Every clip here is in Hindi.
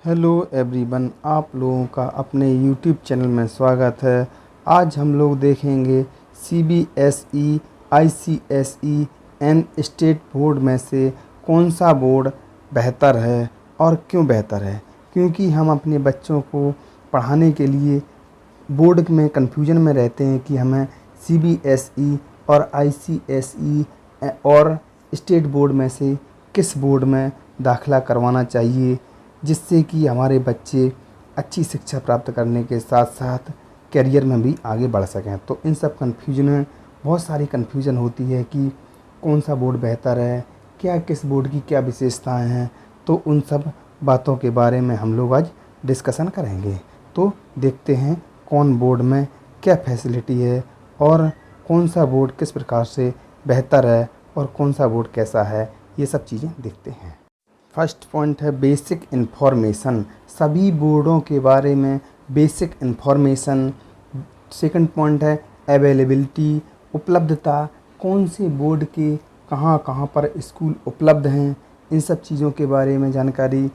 हेलो एवरीवन, आप लोगों का अपने यूट्यूब चैनल में स्वागत है। आज हम लोग देखेंगे CBSE, ICSE and state board में से कौन सा बोर्ड बेहतर है और क्यों बेहतर है। क्योंकि हम अपने बच्चों को पढ़ाने के लिए बोर्ड में कन्फ्यूजन में रहते हैं कि हमें सीबीएसई और आईसीएसई और स्टेट बोर्ड में से किस बोर्ड में दाखिला करवाना चाहिए, जिससे कि हमारे बच्चे अच्छी शिक्षा प्राप्त करने के साथ साथ करियर में भी आगे बढ़ सकें। तो इन सब कन्फ्यूजन में बहुत सारी कन्फ्यूजन होती है कि कौन सा बोर्ड बेहतर है, क्या किस बोर्ड की क्या विशेषताएं हैं। तो उन सब बातों के बारे में हम लोग आज डिस्कशन करेंगे। तो देखते हैं कौन बोर्ड में क्या फैसिलिटी है और कौन सा बोर्ड किस प्रकार से बेहतर है और कौन सा बोर्ड कैसा है, ये सब चीज़ें देखते हैं। फर्स्ट पॉइंट है बेसिक इन्फॉर्मेशन, सभी बोर्डों के बारे में बेसिक इन्फॉर्मेशन। सेकंड पॉइंट है अवेलेबिलिटी, उपलब्धता, कौन से बोर्ड के कहाँ कहाँ पर स्कूल उपलब्ध हैं, इन सब चीज़ों के बारे में जानकारी।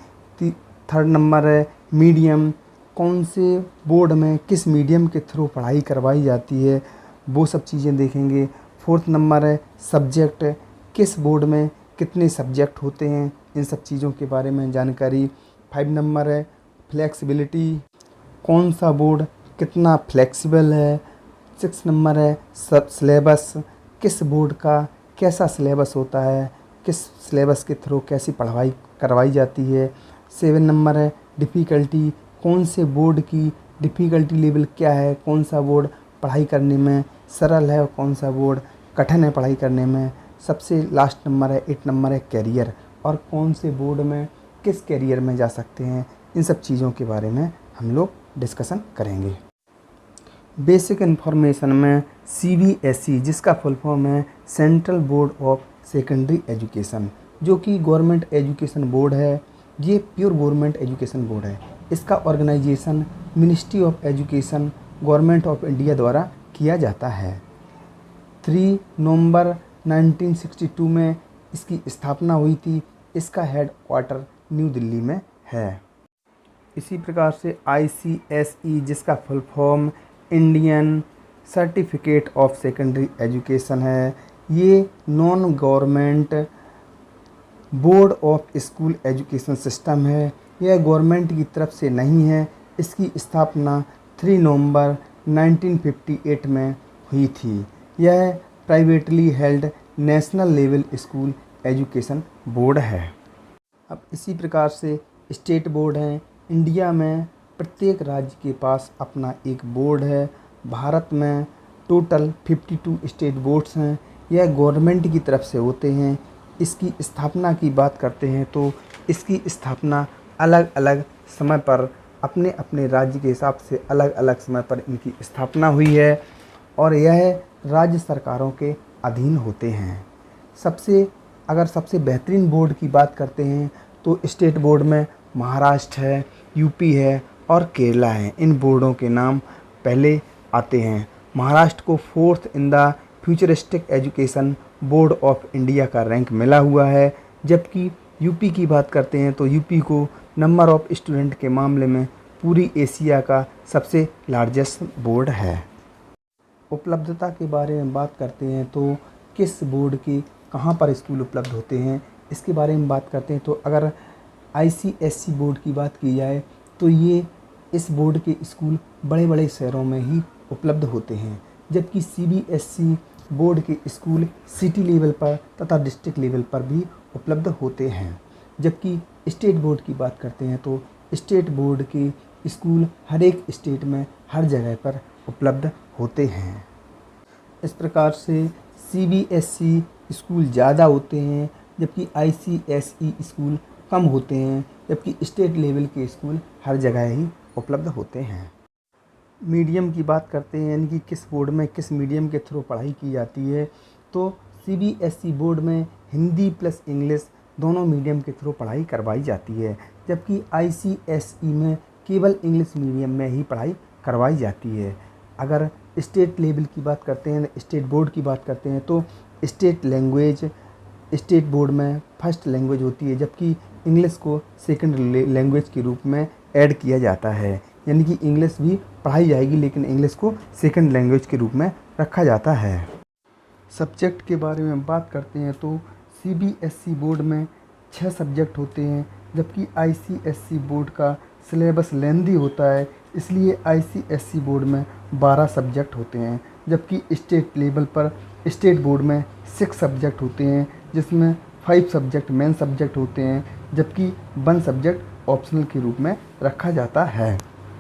थर्ड नंबर है मीडियम, कौन से बोर्ड में किस मीडियम के थ्रू पढ़ाई करवाई जाती है, वो सब चीज़ें देखेंगे। फोर्थ नंबर है सब्जेक्ट, किस बोर्ड में कितने सब्जेक्ट होते हैं, इन सब चीज़ों के बारे में जानकारी। 5 नंबर है फ्लेक्सिबिलिटी, कौन सा बोर्ड कितना फ्लेक्सिबल है। 6 नंबर है सब सिलेबस, किस बोर्ड का कैसा सिलेबस होता है, किस सिलेबस के थ्रू कैसी पढ़ाई करवाई जाती है। 7 नंबर है डिफ़िकल्टी, कौन से बोर्ड की डिफ़िकल्टी लेवल क्या है, कौन सा बोर्ड पढ़ाई करने में सरल है और कौन सा बोर्ड कठिन है पढ़ाई करने में। सबसे लास्ट नंबर है 8 नंबर है कैरियर, और कौन से बोर्ड में किस कैरियर में जा सकते हैं। इन सब चीज़ों के बारे में हम लोग डिस्कशन करेंगे। बेसिक इन्फॉर्मेशन में सीबीएसई, जिसका फुल फॉर्म है central board of secondary education, जो कि गवर्नमेंट एजुकेशन बोर्ड है। ये प्योर गवर्नमेंट एजुकेशन बोर्ड है। इसका organisation ministry of education, government of India द्वारा किया जाता है। 3 नवंबर 1962 में इसकी स्थापना हुई थी। इसका हेड क्वार्टर न्यू दिल्ली में है। इसी प्रकार से आईसीएसई, जिसका full form Indian certificate of secondary education है, ये non government board of school education system है। यह गवर्नमेंट की तरफ से नहीं है। इसकी स्थापना 3 नवंबर 1958 में हुई थी। यह privately held national level school education board है। अब इसी प्रकार से स्टेट बोर्ड हैं। इंडिया में प्रत्येक राज्य के पास अपना एक बोर्ड है। भारत में टोटल 52 स्टेट बोर्ड्स हैं। यह गवर्नमेंट की तरफ से होते हैं। इसकी स्थापना की बात करते हैं तो इसकी स्थापना अलग अलग समय पर अपने अपने राज्य के हिसाब से अलग अलग समय पर इनकी स्थापना हुई है और यह राज्य सरकारों के अधीन होते हैं। सबसे बेहतरीन बोर्ड की बात करते हैं तो स्टेट बोर्ड में महाराष्ट्र है, यूपी है और केरला है। इन बोर्डों के नाम पहले आते हैं। महाराष्ट्र को 4th in the futuristic education board of India का रैंक मिला हुआ है। जबकि यूपी की बात करते हैं तो यूपी को नंबर ऑफ स्टूडेंट के मामले में पूरी एशिया का सबसे लार्जेस्ट बोर्ड है। उपलब्धता के बारे में बात करते हैं तो किस बोर्ड के कहाँ पर स्कूल उपलब्ध होते हैं, इसके बारे में बात करते हैं तो अगर आईसीएसई बोर्ड की बात की जाए तो ये इस बोर्ड के स्कूल बड़े बड़े शहरों में ही उपलब्ध होते हैं। जबकि सीबीएसई बोर्ड के स्कूल सिटी लेवल पर तथा डिस्ट्रिक्ट लेवल पर भी उपलब्ध होते हैं। जबकि स्टेट बोर्ड की बात करते हैं तो स्टेट बोर्ड के स्कूल हर एक स्टेट में हर जगह पर उपलब्ध होते हैं। इस प्रकार से सीबीएसई स्कूल ज़्यादा होते हैं जबकि आईसीएसई स्कूल कम होते हैं, जबकि स्टेट लेवल के स्कूल हर जगह ही उपलब्ध होते हैं। मीडियम की बात करते हैं, यानी कि किस बोर्ड में किस मीडियम के थ्रू पढ़ाई की जाती है, तो सीबीएसई बोर्ड में हिंदी प्लस इंग्लिश दोनों मीडियम के थ्रू पढ़ाई करवाई जाती है। जबकि आईसीएसई में केवल इंग्लिश मीडियम में ही पढ़ाई करवाई जाती है। अगर स्टेट लेवल की बात करते हैं, स्टेट बोर्ड की बात करते हैं तो स्टेट लैंग्वेज स्टेट बोर्ड में फर्स्ट लैंग्वेज होती है, जबकि इंग्लिश को सेकंड लैंग्वेज के रूप में ऐड किया जाता है, यानी कि इंग्लिश भी पढ़ाई जाएगी लेकिन इंग्लिश को सेकंड लैंग्वेज के रूप में रखा जाता है। सब्जेक्ट के बारे में बात करते हैं तो CBSE बोर्ड में 6 सब्जेक्ट होते हैं, जबकि ICSE बोर्ड का सिलेबस लेंदी होता है, इसलिए ICSE बोर्ड में 12 सब्जेक्ट होते हैं, जबकि स्टेट लेवल पर स्टेट बोर्ड में 6 सब्जेक्ट होते हैं, जिसमें 5 सब्जेक्ट मेन सब्जेक्ट होते हैं, जबकि 1 सब्जेक्ट ऑप्शनल के रूप में रखा जाता है।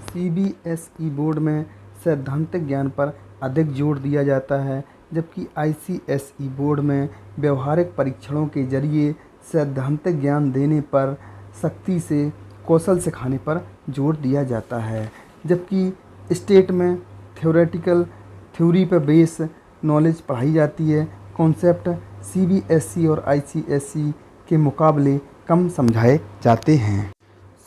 CBSE बोर्ड में सैद्धांतिक ज्ञान पर अधिक जोर दिया जाता है, जबकि ICSE बोर्ड में व्यवहारिक परीक्षणों के जरिए सैद्धांतिक ज्ञान देने पर सख्ती से कौशल सिखाने पर जोर दिया जाता है, जबकि स्टेट में थ्योरी पर बेस नॉलेज पढ़ाई जाती है। कॉन्सेप्ट CBSE और ICSE के मुकाबले कम समझाए जाते हैं।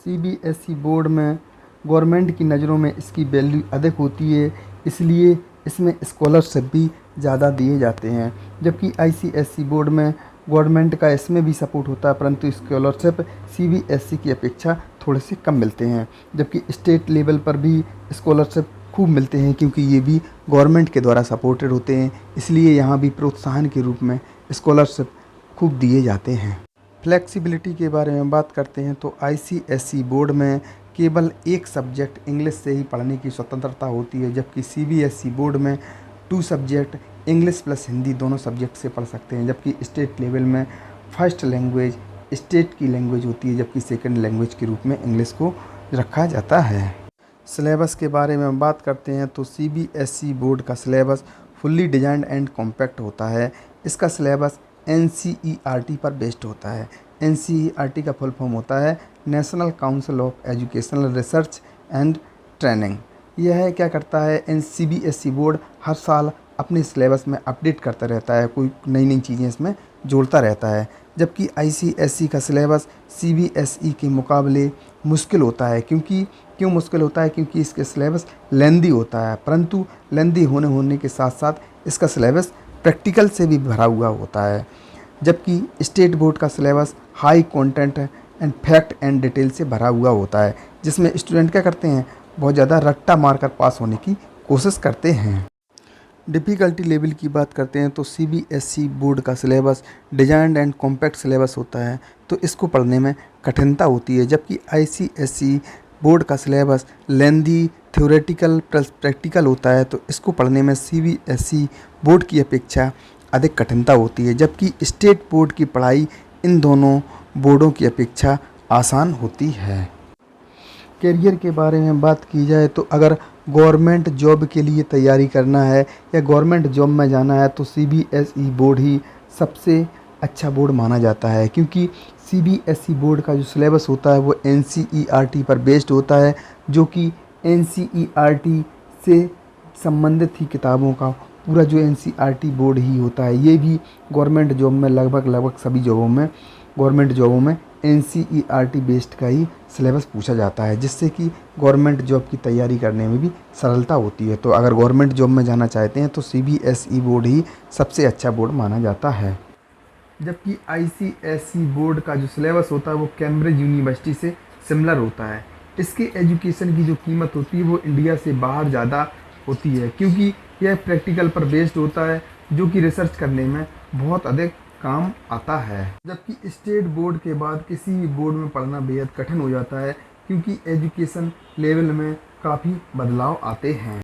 CBSE बोर्ड में गवर्नमेंट की नज़रों में इसकी वैल्यू अधिक होती है, इसलिए इसमें स्कॉलरशिप भी ज़्यादा दिए जाते हैं, जबकि ICSE बोर्ड में गवर्नमेंट का इसमें भी सपोर्ट होता है, परंतु स्कॉलरशिप CBSE की अपेक्षा थोड़े से कम मिलते हैं। जबकि स्टेट लेवल पर भी स्कॉलरशिप खूब मिलते हैं, क्योंकि ये भी गवर्नमेंट के द्वारा सपोर्टेड होते हैं, इसलिए यहाँ भी प्रोत्साहन के रूप में स्कॉलरशिप खूब दिए जाते हैं। फ्लेक्सिबिलिटी के बारे में बात करते हैं तो ICSE बोर्ड में केवल एक सब्जेक्ट इंग्लिश से ही पढ़ने की स्वतंत्रता होती है, जबकि CBSE बोर्ड में 2 सब्जेक्ट इंग्लिश प्लस हिंदी दोनों सब्जेक्ट से पढ़ सकते हैं, जबकि स्टेट लेवल में फर्स्ट लैंग्वेज स्टेट की लैंग्वेज होती है, जबकि सेकंड लैंग्वेज के रूप में इंग्लिश को रखा जाता है। सिलेबस के बारे में बात करते हैं तो CBSE बोर्ड का syllabus fully designed and compact होता है। इसका सिलेबस NCERT पर बेस्ड होता है। NCERT का फुल फॉर्म होता है national council of educational research and training. यह क्या करता है, CBSE बोर्ड हर साल अपने सिलेबस में अपडेट करता रहता है, कोई नई नई चीज़ें इसमें जोड़ता रहता है, जबकि ICSE का सिलेबस CBSE के मुकाबले मुश्किल होता है। क्यों मुश्किल होता है? क्योंकि इसके सिलेबस लेंदी होता है, परंतु लेंदी होने के साथ साथ इसका सिलेबस प्रैक्टिकल से भी भरा हुआ होता है, जबकि स्टेट बोर्ड का syllabus high content and fact and detail से भरा हुआ होता है, जिसमें स्टूडेंट क्या करते हैं, बहुत ज़्यादा रट्टा मारकर पास होने की कोशिश करते हैं। डिफ़िकल्टी लेवल की बात करते हैं तो CBSE बोर्ड का syllabus designed and compact syllabus होता है, तो इसको पढ़ने में कठिनता होती है, जबकि ICSE बोर्ड का सिलेबस लेंदी थ्योरेटिकल प्लस प्रैक्टिकल होता है, तो इसको पढ़ने में CBSE बोर्ड की अपेक्षा अधिक कठिनता होती है, जबकि स्टेट बोर्ड की पढ़ाई इन दोनों बोर्डों की अपेक्षा आसान होती है। करियर के बारे में बात की जाए तो अगर गवर्नमेंट जॉब के लिए तैयारी करना है या गवर्नमेंट जॉब में जाना है तो CBSE बोर्ड ही सबसे अच्छा बोर्ड माना जाता है, क्योंकि CBSE बोर्ड का जो सिलेबस होता है वो NCERT पर बेस्ड होता है, जो कि NCERT से संबंधित ही किताबों का पूरा जो NCERT बोर्ड ही होता है। ये भी गवर्नमेंट जॉब में लगभग सभी जॉबों में गवर्नमेंट जॉबों में NCERT बेस्ड का ही सिलेबस पूछा जाता है, जिससे कि गवर्नमेंट जॉब की तैयारी करने में भी सरलता होती है। तो अगर गवर्नमेंट जॉब में जाना चाहते हैं तो CBSE बोर्ड ही सबसे अच्छा बोर्ड माना जाता है। जबकि ICSE बोर्ड का जो सिलेबस होता है वो कैम्ब्रिज यूनिवर्सिटी से सिमिलर होता है। इसके एजुकेशन की जो कीमत होती है वो इंडिया से बाहर ज़्यादा होती है, क्योंकि यह प्रैक्टिकल पर बेस्ड होता है, जो कि रिसर्च करने में बहुत अधिक काम आता है। जबकि स्टेट बोर्ड के बाद किसी भी बोर्ड में पढ़ना बेहद कठिन हो जाता है, क्योंकि एजुकेशन लेवल में काफ़ी बदलाव आते हैं।